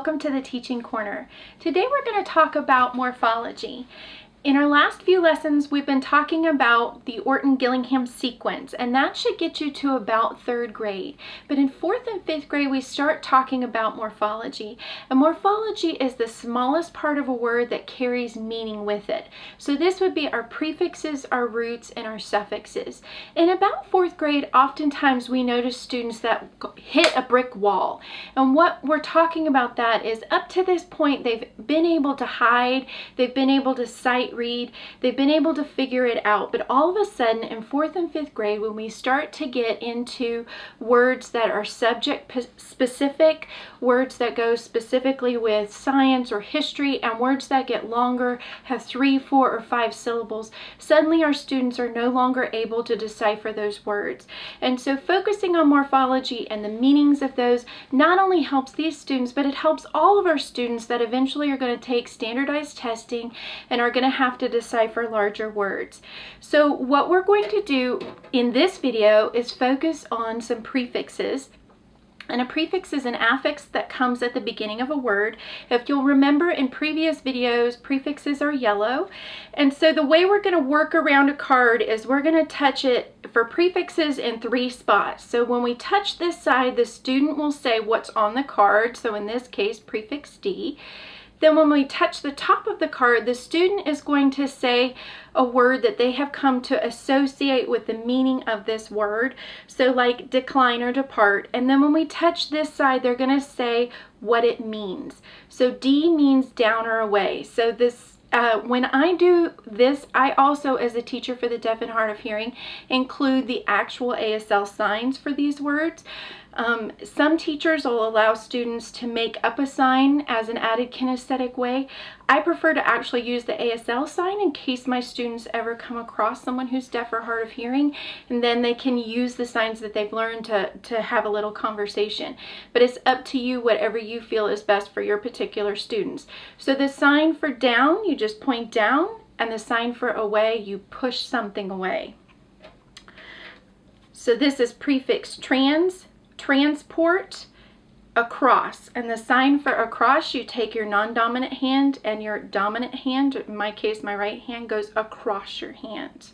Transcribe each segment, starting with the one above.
welcome to the Teaching Corner. Today we're going to talk about morphology. In our last few lessons, we've been talking about the Orton-Gillingham sequence, and that should get you to about 3rd grade. But in 4th and 5th grade, we start talking about morphology. And morphology is the smallest part of a word that carries meaning with it. So this would be our prefixes, our roots, and our suffixes. In about 4th grade, oftentimes we notice students that hit a brick wall. And what we're talking about that is up to this point, they've been able to hide, they've been able to sight read, they've been able to figure it out, but all of a sudden in 4th and 5th grade, when we start to get into words that are subject specific, words that go specifically with science or history, and words that get longer, have 3, 4, or 5 syllables, suddenly our students are no longer able to decipher those words. And so focusing on morphology and the meanings of those not only helps these students, but it helps all of our students that eventually are going to take standardized testing and are going to have to decipher larger words. So what we're going to do in this video is focus on some prefixes. And a prefix is an affix that comes at the beginning of a word. If you'll remember in previous videos, prefixes are yellow. And so the way we're going to work around a card is we're going to touch it for prefixes in 3 spots. So when we touch this side, the student will say what's on the card. So in this case, prefix D. Then when we touch the top of the card, the student is going to say a word that they have come to associate with the meaning of this word. So like decline or depart. And then when we touch this side, they're going to say what it means. So D means down or away. So this when I do this, I also, as a teacher for the deaf and hard of hearing, include the actual ASL signs for these words. Some teachers will allow students to make up a sign as an added kinesthetic way. I prefer to actually use the ASL sign in case my students ever come across someone who's deaf or hard of hearing, and then they can use the signs that they've learned to have a little conversation. But it's up to you, whatever you feel is best for your particular students. So the sign for down, you just point down, and the sign for away, you push something away. So this is prefix trans, transport, across. And the sign for across, you take your non-dominant hand and your dominant hand, in my case my right hand, goes across your hand.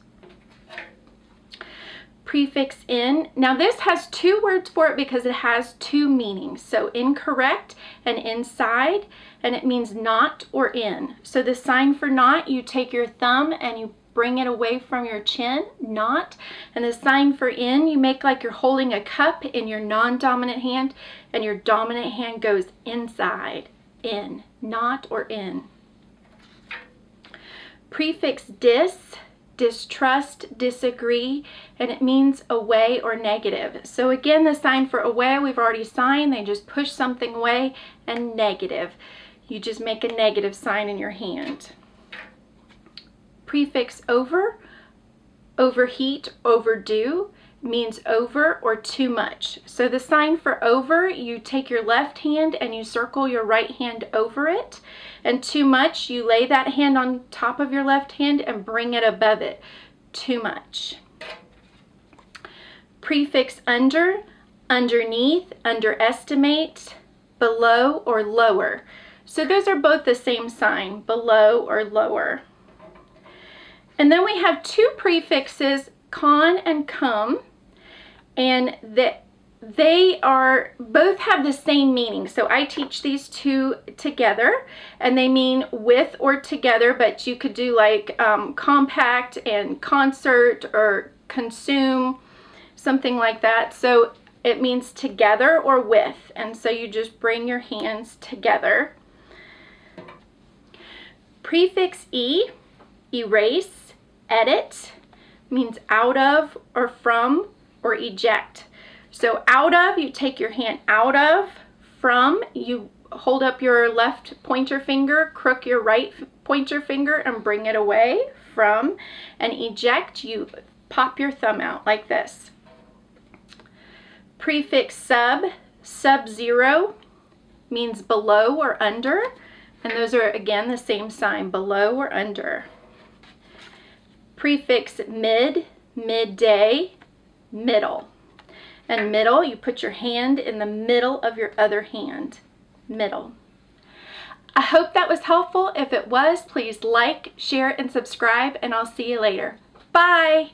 Prefix in. Now this has 2 words for it because it has 2 meanings. So incorrect and inside, and it means not or in. So the sign for not, you take your thumb and you bring it away from your chin, not. And the sign for in, you make like you're holding a cup in your non-dominant hand, and your dominant hand goes inside, in, not or in. Prefix dis, distrust, disagree, and it means away or negative. So again, the sign for away, we've already signed, they just push something away, and negative. You just make a negative sign in your hand. Prefix over, overheat, overdue, means over or too much. So the sign for over, you take your left hand and you circle your right hand over it. And too much, you lay that hand on top of your left hand and bring it above it. Too much. Prefix under, underneath, underestimate, below or lower. So those are both the same sign, below or lower. And then we have 2 prefixes, con and come, and they are both have the same meaning. So I teach these 2 together, and they mean with or together, but you could do like compact and concert or consume, something like that. So it means together or with, and so you just bring your hands together. Prefix e, erase, edit, means out of or from or eject. So out of, you take your hand out of. From, you hold up your left pointer finger, crook your right pointer finger and bring it away from. And eject, you pop your thumb out like this. Prefix sub, sub-zero, means below or under. And those are again the same sign, below or under. Prefix mid, midday, middle. And middle, you put your hand in the middle of your other hand. Middle. I hope that was helpful. If it was, please like, share, and subscribe, and I'll see you later. Bye!